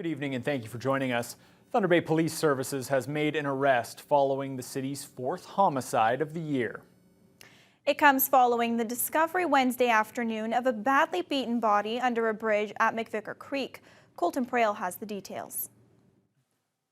Good evening and thank you for joining us. Thunder Bay Police Services has made an arrest following the city's fourth homicide of the year. It comes following the discovery Wednesday afternoon of a badly beaten body under a bridge at McVicar Creek. Colton Prale has the details.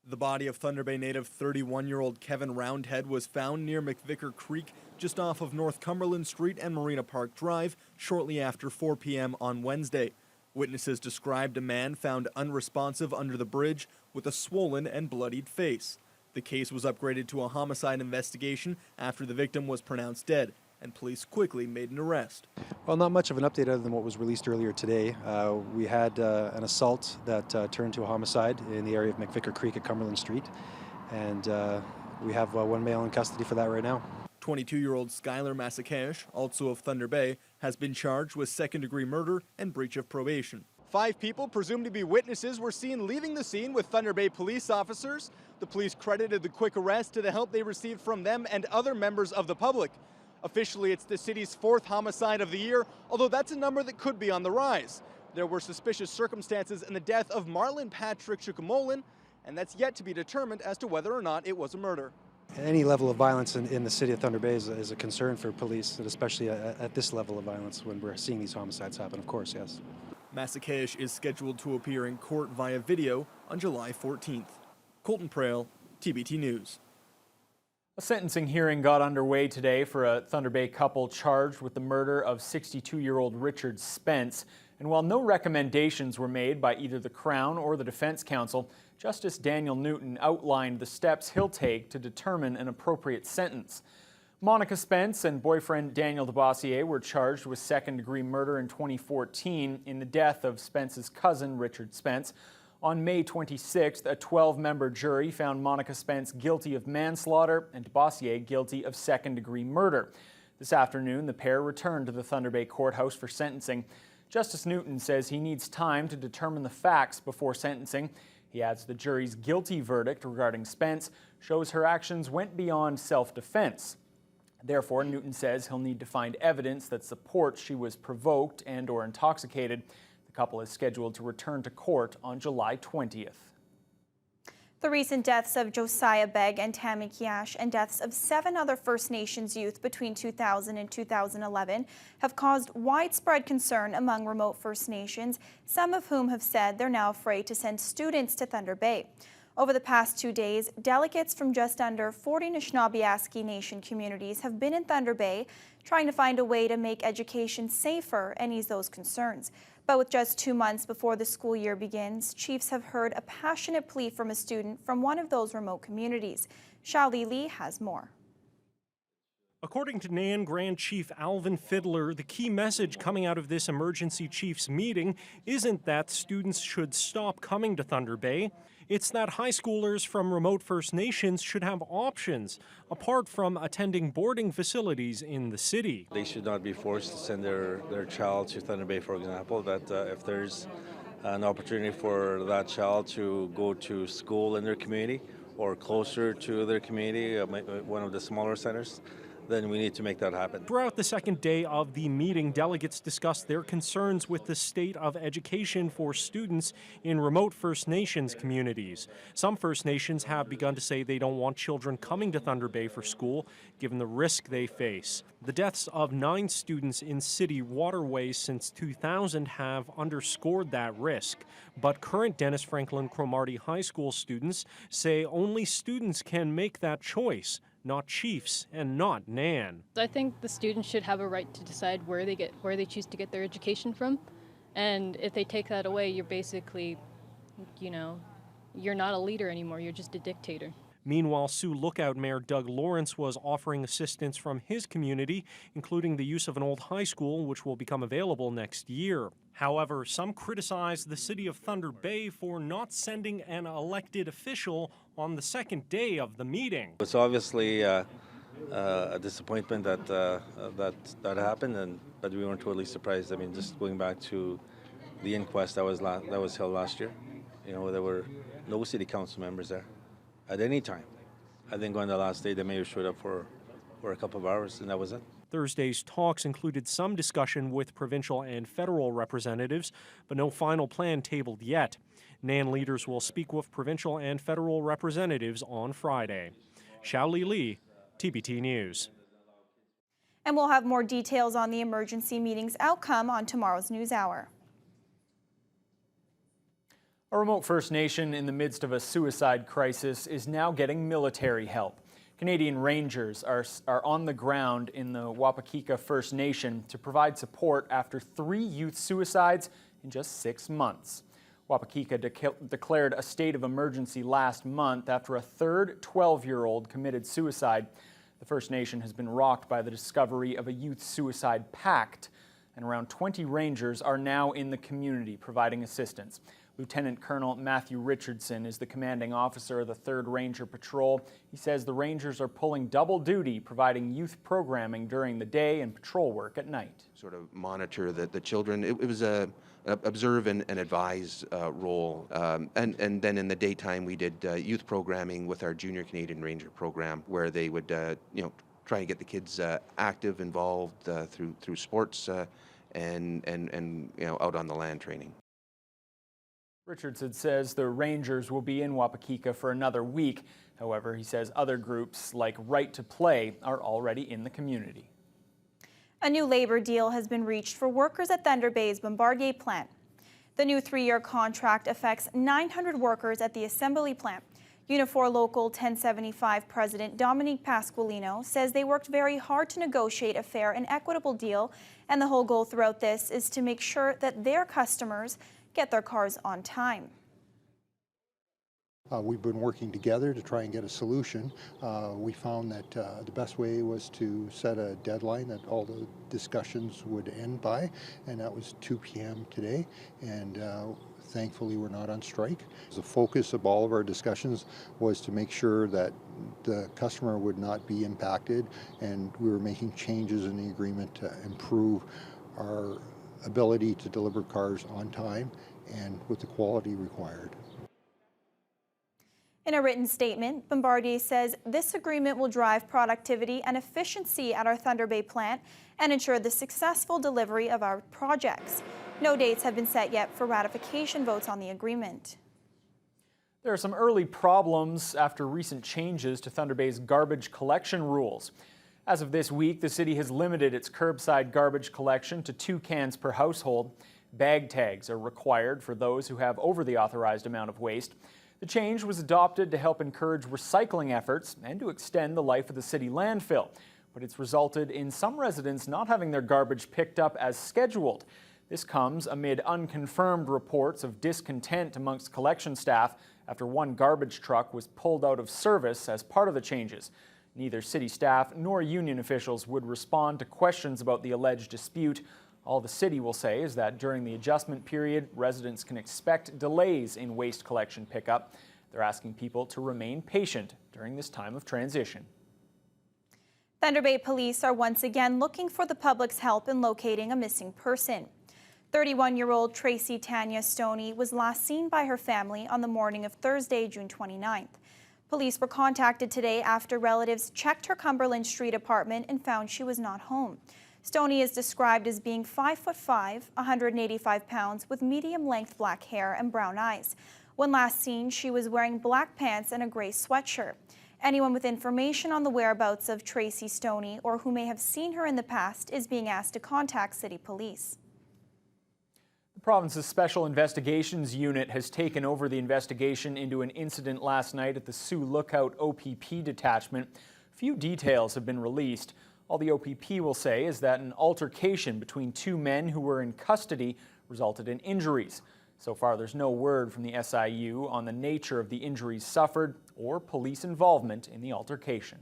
The body of Thunder Bay native 31-year-old Kevin Roundhead was found near McVicar Creek just off of North Cumberland Street and Marina Park Drive shortly after 4 p.m. on Wednesday. Witnesses described a man found unresponsive under the bridge with a swollen and bloodied face. The case was upgraded to a homicide investigation after the victim was pronounced dead, and police quickly made an arrest. Well, not much of an update other than what was released earlier today. We had an assault that turned to a homicide in the area of McVicar Creek at Cumberland Street, and we have one male in custody for that right now. 22-year-old Skylar Massakash, also of Thunder Bay, has been charged with second-degree murder and breach of probation. 5 people presumed to be witnesses were seen leaving the scene with Thunder Bay police officers. The police credited the quick arrest to the help they received from them and other members of the public. Officially, it's the city's 4th homicide of the year, although that's a number that could be on the rise. There were suspicious circumstances in the death of Marlon Patrick Chukamolin, and that's yet to be determined as to whether or not it was a murder. Any level of violence in the city of Thunder Bay is a concern for police, and especially at this level of violence when we're seeing these homicides happen, of course, yes. Massakash is scheduled to appear in court via video on July 14th. Colton Prale, TBT News. A sentencing hearing got underway today for a Thunder Bay couple charged with the murder of 62-year-old Richard Spence. And while no recommendations were made by either the Crown or the Defense Counsel, Justice Daniel Newton outlined the steps he'll take to determine an appropriate sentence. Monica Spence and boyfriend Daniel DeBossier were charged with second-degree murder in 2014 in the death of Spence's cousin, Richard Spence. On May 26th, a 12-member jury found Monica Spence guilty of manslaughter and DeBossier guilty of second-degree murder. This afternoon, the pair returned to the Thunder Bay courthouse for sentencing. Justice Newton says he needs time to determine the facts before sentencing. He adds the jury's guilty verdict regarding Spence shows her actions went beyond self-defense. Therefore, Newton says he'll need to find evidence that supports she was provoked and or intoxicated. The couple is scheduled to return to court on July 20th. The recent deaths of Josiah Begg and Tammy Kiash and deaths of 7 other First Nations youth between 2000 and 2011 have caused widespread concern among remote First Nations, some of whom have said they're now afraid to send students to Thunder Bay. Over the past 2 days, delegates from just under 40 Anishinaabe Nation communities have been in Thunder Bay trying to find a way to make education safer and ease those concerns. But with just 2 months before the school year begins, chiefs have heard a passionate plea from a student from one of those remote communities. Shaoli Lee has more. According to Nan Grand Chief Alvin Fiddler, the key message coming out of this emergency chiefs meeting isn't that students should stop coming to Thunder Bay. It's that high schoolers from remote First Nations should have options, apart from attending boarding facilities in the city. They should not be forced to send their child to Thunder Bay, for example, that if there's an opportunity for that child to go to school in their community or closer to their community, one of the smaller centers, then we need to make that happen. Throughout the second day of the meeting, delegates discussed their concerns with the state of education for students in remote First Nations communities. Some First Nations have begun to say they don't want children coming to Thunder Bay for school, given the risk they face. The deaths of 9 students in city waterways since 2000 have underscored that risk. But current Dennis Franklin Cromartie High School students say only students can make that choice, not chiefs and not Nan. I think the students should have a right to decide where they choose to get their education from. And if they take that away, you're basically, you're not a leader anymore, you're just a dictator. Meanwhile, Sioux Lookout Mayor Doug Lawrence was offering assistance from his community, including the use of an old high school, which will become available next year. However, some criticized the city of Thunder Bay for not sending an elected official on the second day of the meeting. It's obviously a disappointment that happened, but we weren't totally surprised. I mean, just going back to the inquest that was held last year, there were no city council members there at any time. I think on the last day, the mayor showed up for a couple of hours, and that was it. Thursday's talks included some discussion with provincial and federal representatives, but no final plan tabled yet. NAN leaders will speak with provincial and federal representatives on Friday. Xiaoli Li, TBT News. And we'll have more details on the emergency meeting's outcome on tomorrow's NewsHour. A remote First Nation in the midst of a suicide crisis is now getting military help. Canadian Rangers are on the ground in the Wapakika First Nation to provide support after 3 youth suicides in just 6 months. Wapakika declared a state of emergency last month after a third 12-year-old committed suicide. The First Nation has been rocked by the discovery of a youth suicide pact, and around 20 Rangers are now in the community providing assistance. Lieutenant Colonel Matthew Richardson is the commanding officer of the 3rd Ranger Patrol. He says the Rangers are pulling double duty, providing youth programming during the day and patrol work at night. Sort of monitor the children. It was a observe and advise role. And then in the daytime we did youth programming with our Junior Canadian Ranger program, where they would try and get the kids active, involved through sports and out on the land training. Richardson says the Rangers will be in Wapakika for another week. However, he says other groups like Right to Play are already in the community. A new labor deal has been reached for workers at Thunder Bay's Bombardier plant. The new 3-year contract affects 900 workers at the assembly plant. Unifor Local 1075 President Dominique Pasqualino says they worked very hard to negotiate a fair and equitable deal, and the whole goal throughout this is to make sure that their customers get their cars on time. We've been working together to try and get a solution. We found that the best way was to set a deadline that all the discussions would end by, and that was 2 p.m. today, and thankfully we're not on strike. The focus of all of our discussions was to make sure that the customer would not be impacted, and we were making changes in the agreement to improve our ability to deliver cars on time and with the quality required. In a written statement, Bombardier says this agreement will drive productivity and efficiency at our Thunder Bay plant and ensure the successful delivery of our projects. No dates have been set yet for ratification votes on the agreement. There are some early problems after recent changes to Thunder Bay's garbage collection rules. As of this week, the city has limited its curbside garbage collection to 2 cans per household. Bag tags are required for those who have over the authorized amount of waste. The change was adopted to help encourage recycling efforts and to extend the life of the city landfill, but it's resulted in some residents not having their garbage picked up as scheduled. This comes amid unconfirmed reports of discontent amongst collection staff after one garbage truck was pulled out of service as part of the changes. Neither city staff nor union officials would respond to questions about the alleged dispute. All the city will say is that during the adjustment period, residents can expect delays in waste collection pickup. They're asking people to remain patient during this time of transition. Thunder Bay police are once again looking for the public's help in locating a missing person. 31-year-old Tracy Tanya Stoney was last seen by her family on the morning of Thursday, June 29th. Police were contacted today after relatives checked her Cumberland Street apartment and found she was not home. Stoney is described as being 5'5", 185 pounds, with medium-length black hair and brown eyes. When last seen, she was wearing black pants and a gray sweatshirt. Anyone with information on the whereabouts of Tracy Stoney or who may have seen her in the past is being asked to contact city police. The province's Special Investigations Unit has taken over the investigation into an incident last night at the Sioux Lookout OPP detachment. Few details have been released. All the OPP will say is that an altercation between 2 men who were in custody resulted in injuries. So far, there's no word from the SIU on the nature of the injuries suffered or police involvement in the altercation.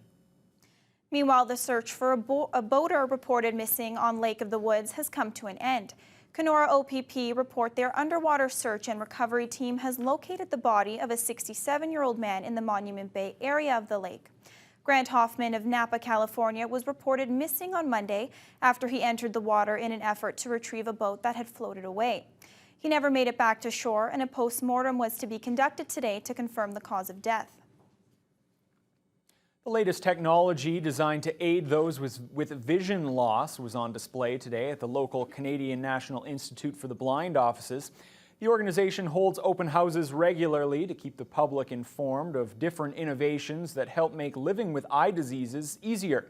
Meanwhile, the search for a boater reported missing on Lake of the Woods has come to an end. Kenora OPP report their underwater search and recovery team has located the body of a 67-year-old man in the Monument Bay area of the lake. Grant Hoffman of Napa, California, was reported missing on Monday after he entered the water in an effort to retrieve a boat that had floated away. He never made it back to shore, and a post-mortem was to be conducted today to confirm the cause of death. The latest technology designed to aid those with vision loss was on display today at the local Canadian National Institute for the Blind offices. The organization holds open houses regularly to keep the public informed of different innovations that help make living with eye diseases easier.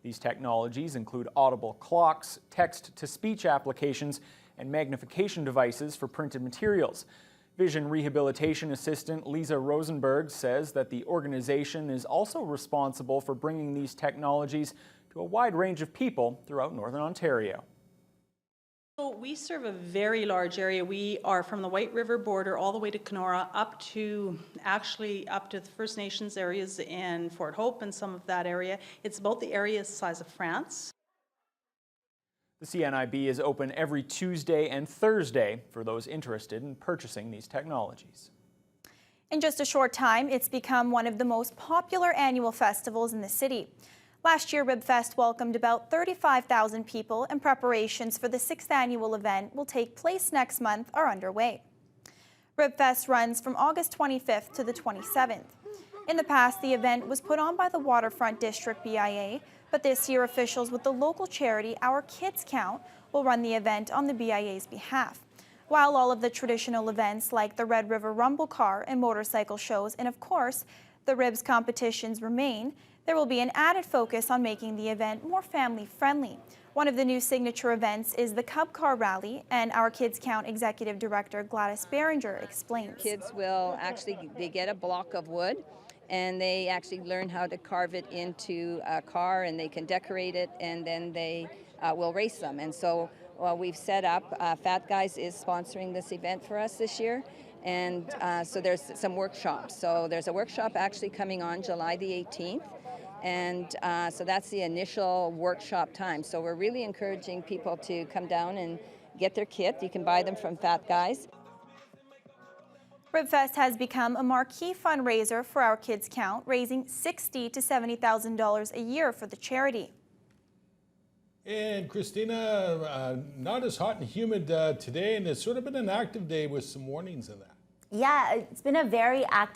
These technologies include audible clocks, text-to-speech applications, and magnification devices for printed materials. Vision rehabilitation assistant Lisa Rosenberg says that the organization is also responsible for bringing these technologies to a wide range of people throughout Northern Ontario. So we serve a very large area. We are from the White River border all the way to Kenora up to the First Nations areas in Fort Hope and some of that area. It's about the area size of France. The CNIB is open every Tuesday and Thursday for those interested in purchasing these technologies. In just a short time, it's become one of the most popular annual festivals in the city. Last year, RibFest welcomed about 35,000 people, and preparations for the 6th annual event will take place next month are underway. RibFest runs from August 25th to the 27th. In the past, the event was put on by the Waterfront District BIA, but this year officials with the local charity Our Kids Count will run the event on the BIA's behalf. While all of the traditional events like the Red River Rumble Car and motorcycle shows and of course the Ribs competitions remain, there will be an added focus on making the event more family friendly. One of the new signature events is the Cub Car Rally, and Our Kids Count Executive Director Gladys Behringer explains. Kids will they get a block of wood and they actually learn how to carve it into a car, and they can decorate it, and then they will race them. And so we've set up, Fat Guys is sponsoring this event for us this year, and so there's some workshops. So there's a workshop actually coming on July the 18th, and so that's the initial workshop time. So we're really encouraging people to come down and get their kit. You can buy them from Fat Guys. RibFest has become a marquee fundraiser for Our Kids Count, raising $60,000 to $70,000 a year for the charity. And Christina, not as hot and humid today, and it's sort of been an active day with some warnings in that. Yeah, it's been a very active